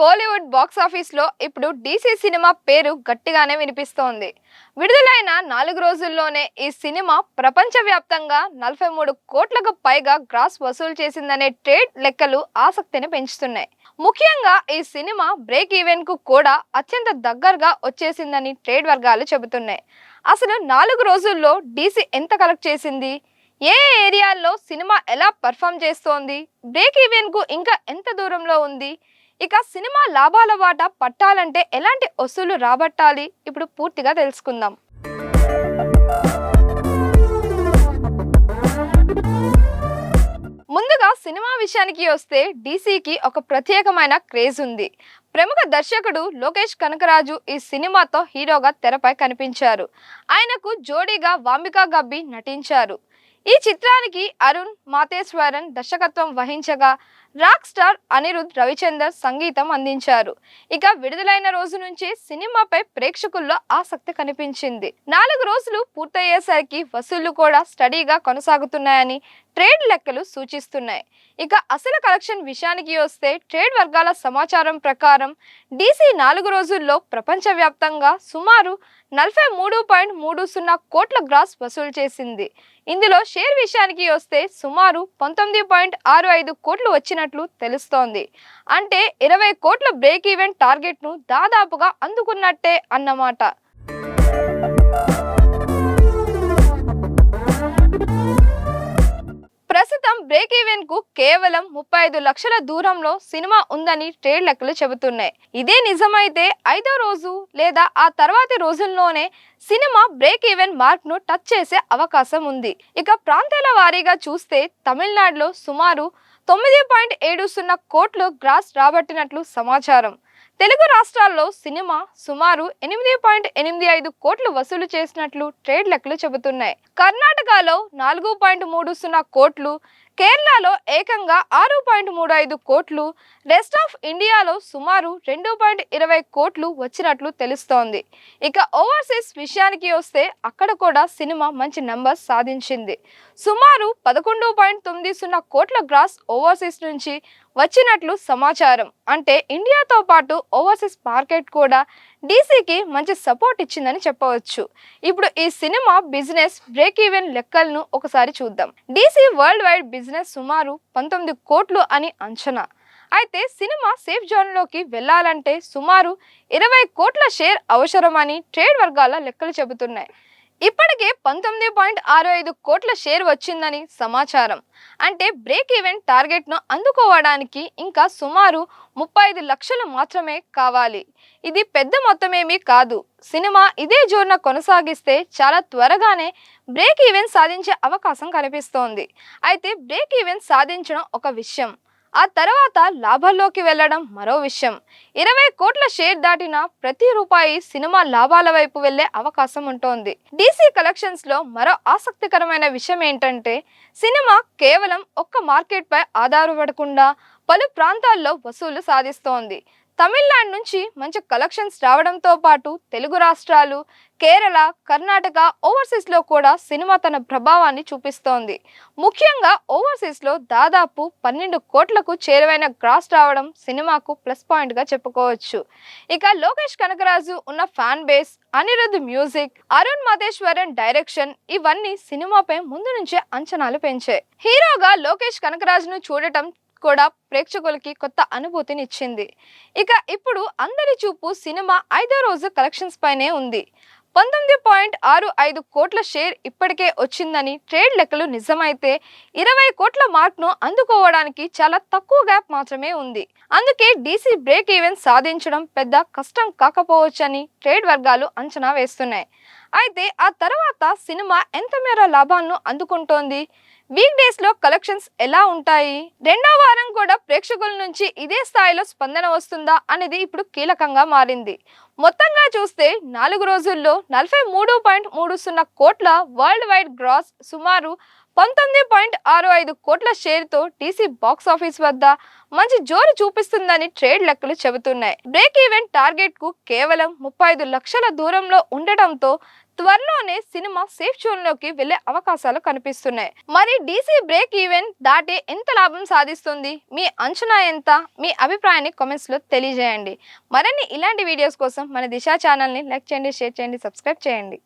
Kollywood box office లో ఇప్పుడు DC cinema పేరు గట్టిగానే వినిపిస్తోంది. విడుదలైన 4 రోజుల్లోనే ఈ సినిమా ప్రపంచవ్యాప్తంగా 43 కోట్లకు పైగా గ్రాస్ వసూలు చేసిందనే ట్రేడ్ లెక్కలు ఆసక్తిని పెంచుతున్నాయి. ముఖ్యంగా ఈ సినిమా బ్రేక్ ఈవెన్ కు కూడా అత్యంత దగ్గరగా వచ్చేసిందని ట్రేడ్ వర్గాలు చెబుతున్నాయి. అసలు 4 రోజుల్లో డీసీ ఎంత కలెక్ట్ చేసింది, ఏ ఏరియాల్లో సినిమా ఎలా పర్ఫామ్ చేస్తోంది, బ్రేక్ ఈవెన్ కు ఇంకా ఎంత దూరంలో ఉంది, ఇక సినిమా లాభాల వాటా పట్టాలంటే ఎలాంటి వసూలు రాబట్టాలి, ఇప్పుడు పూర్తిగా తెలుసుకుందాం. ముందుగా సినిమా విషయానికి వస్తే డీసీకి ఒక ప్రత్యేకమైన క్రేజ్ ఉంది. ప్రముఖ దర్శకుడు లోకేష్ కనకరాజు ఈ సినిమాతో హీరోగా తెరపై కనిపించారు. ఆయనకు జోడీగా వాంబికా గబ్బి నటించారు. ఈ చిత్రానికి అరుణ్ మాతేశ్వరన్ దర్శకత్వం వహించగా రాక్ స్టార్ అనిరుద్ రవిచందర్ సంగీతం అందించారు. ఇక విడుదలైన రోజు నుంచి సినిమాపై ప్రేక్షకుల్లో ఆసక్తి కనిపించింది. 4 రోజులు పూర్తయ్యేసరికి వసూళ్లు కూడా స్టడీగా కొనసాగుతున్నాయని ట్రేడ్ లెక్కలు సూచిస్తున్నాయి. ఇక అసలు కలెక్షన్ విషయానికి వస్తే ట్రేడ్ వర్గాల సమాచారం ప్రకారం డీసీ 4 రోజుల్లో ప్రపంచవ్యాప్తంగా సుమారు 43.30 కోట్ల గ్రాస్ వసూలు చేసింది. ఇందులో షేర్ విషయానికి వస్తే సుమారు 19.65 కోట్లు వచ్చినట్లు తెలుస్తోంది. అంటే 20 కోట్ల బ్రేక్ ఈవెన్ టార్గెట్ ను దాదాపుగా అందుకున్నట్టే అన్నమాట. ప్రస్తుతం బ్రేక్ ఈవెన్ కు కేవలం 35 లక్షల దూరంలో సినిమా ఉందని ట్రేడ్ లెక్కలు చెబుతున్నాయి. ఇదే నిజమైతే 5వ రోజు లేదా ఆ తర్వాతి రోజుల్లోనే సినిమా బ్రేక్ ఈవెన్ మార్క్ ను టచ్ చేసే అవకాశం ఉంది. ఇక ప్రాంతాల వారీగా చూస్తే తమిళనాడులో సుమారు 9.70 కోట్లు గ్రాస్ రాబట్టినట్లు సమాచారం. తెలుగు రాష్ట్రాల్లో సినిమా సుమారు 8.85 కోట్లు వసూలు చేసినట్లు ట్రేడ్ లెక్కలు చెబుతున్నాయి. కర్ణాటకలో 4.30 కోట్లు, కేరళలో ఏకంగా 6.35 కోట్లు, రెస్ట్ ఆఫ్ ఇండియాలో సుమారు 2.20 కోట్లు వచ్చినట్లు తెలుస్తోంది. ఇక ఓవర్సీస్ విషయానికి వస్తే అక్కడ కూడా సినిమా మంచి నంబర్స్ సాధించింది. సుమారు 11.90 కోట్ల గ్రాస్ ఓవర్సీస్ నుంచి వచ్చినట్లు సమాచారం. అంటే ఇండియాతో పాటు ఓవర్సీస్ మార్కెట్ కూడా డీసీకి మంచి సపోర్ట్ ఇచ్చిందని చెప్పవచ్చు. ఇప్పుడు ఈ సినిమా బిజినెస్ బ్రేక్ ఈవెన్ లెక్కలను ఒకసారి చూద్దాం. డీసీ వరల్డ్ వైడ్ బిజినెస్ సుమారు 19 కోట్లు అని అంచనా. అయితే సినిమా సేఫ్ జోన్లోకి వెళ్లాలంటే సుమారు 20 కోట్ల షేర్ అవసరమని ట్రేడ్ వర్గాల లెక్కలు చెబుతున్నాయి. ఇప్పటికే 19.65 కోట్ల షేర్ వచ్చిందని సమాచారం. అంటే బ్రేక్ ఈవెన్ టార్గెట్ ను అందుకోవడానికి ఇంకా సుమారు 35 లక్షలు మాత్రమే కావాలి. ఇది పెద్ద మొత్తమేమీ కాదు. సినిమా ఇదే జోరున కొనసాగిస్తే చాలా త్వరగానే బ్రేక్ ఈవెన్ సాధించే అవకాశం కనిపిస్తోంది. అయితే బ్రేక్ ఈవెన్ సాధించడం ఒక విషయం, ఆ తర్వాత లాభాల్లోకి వెళ్లడం మరో విషయం. 20 కోట్ల షేర్ దాటిన ప్రతి రూపాయి సినిమా లాభాల వైపు వెళ్లే అవకాశం ఉంటుంది. డీసీ కలెక్షన్స్ లో మరో ఆసక్తికరమైన విషయం ఏంటంటే సినిమా కేవలం ఒక్క మార్కెట్ పై ఆధారపడకుండా పలు ప్రాంతాల్లో వసూలు సాధిస్తోంది. తమిళనాడు నుంచి మంచి కలెక్షన్స్ రావడంతో పాటు తెలుగు రాష్ట్రాలు, కేరళ, కర్ణాటక ఓవర్సీస్ లో కూడా సినిమా తన ప్రభావాన్ని చూపిస్తోంది. ముఖ్యంగా ఓవర్సీస్ లో దాదాపు 12 కోట్లకు చేరువైన గ్రాస్ రావడం సినిమాకు ప్లస్ పాయింట్ గా చెప్పుకోవచ్చు. ఇక లోకేష్ కనకరాజు ఉన్న fan base, Anirudh music, Arun Matheswaran direction ఇవన్నీ సినిమాపై ముందు నుంచే అంచనాలు పెంచాయి. హీరోగా లోకేష్ కనకరాజును చూడటం కూడా ప్రేక్షకులకి కొత్త అనుభూతిని ఇచ్చింది. ఇక ఇప్పుడు అందరి చూపు సినిమా 5వ రోజు కలెక్షన్స్ పైనే ఉంది. 19.65 కోట్ల షేర్ ఇప్పటికే వచ్చిందని ట్రేడ్ లెక్కలు నిజమైతే 20 కోట్ల మార్క్ ను అందుకోవడానికి చాలా తక్కువ గ్యాప్ మాత్రమే ఉంది. అందుకే డీసీ బ్రేక్ ఈవెన్ సాధించడం పెద్ద కష్టం కాకపోవచ్చని ట్రేడ్ వర్గాలు అంచనా వేస్తున్నాయి. అయితే ఆ తర్వాత సినిమా ఎంత మేర లాభాలను అందుకుంటోంది, వీక్ డేస్ లో కలెక్షన్స్ ఎలా ఉంటాయి, రెండో వారం కూడా ప్రేక్షకుల నుంచి ఇదే స్థాయిలో స్పందన వస్తుందా అనేది ఇప్పుడు కీలకంగా మారింది. మొత్తంగా చూస్తే 4 రోజుల్లో 43.30 కోట్ల వరల్డ్ వైడ్ గ్రాస్, సుమారు 19.65 కోట్ల షేర్తో డీసీ బాక్స్ ఆఫీస్ వద్ద మంచి జోరు చూపిస్తుందని ట్రేడ్ లెక్కలు చెబుతున్నాయి. బ్రేక్ ఈవెన్ టార్గెట్ కు కేవలం 35 లక్షల దూరంలో ఉండటంతో త్వరలోనే సినిమా సేఫ్ జోన్లోకి వెళ్లే అవకాశాలు కనిపిస్తున్నాయి. మరి డీసీ బ్రేక్ ఈవెన్ దాటి ఎంత లాభం సాధిస్తుంది? మీ అంచనా ఎంత? మీ అభిప్రాయాన్ని కామెంట్స్ లో తెలియజేయండి. మరిన్ని ఇలాంటి వీడియోస్ కోసం మన దిశ ఛానల్ని లైక్ చేయండి, షేర్ చేయండి, సబ్స్క్రైబ్ చేయండి.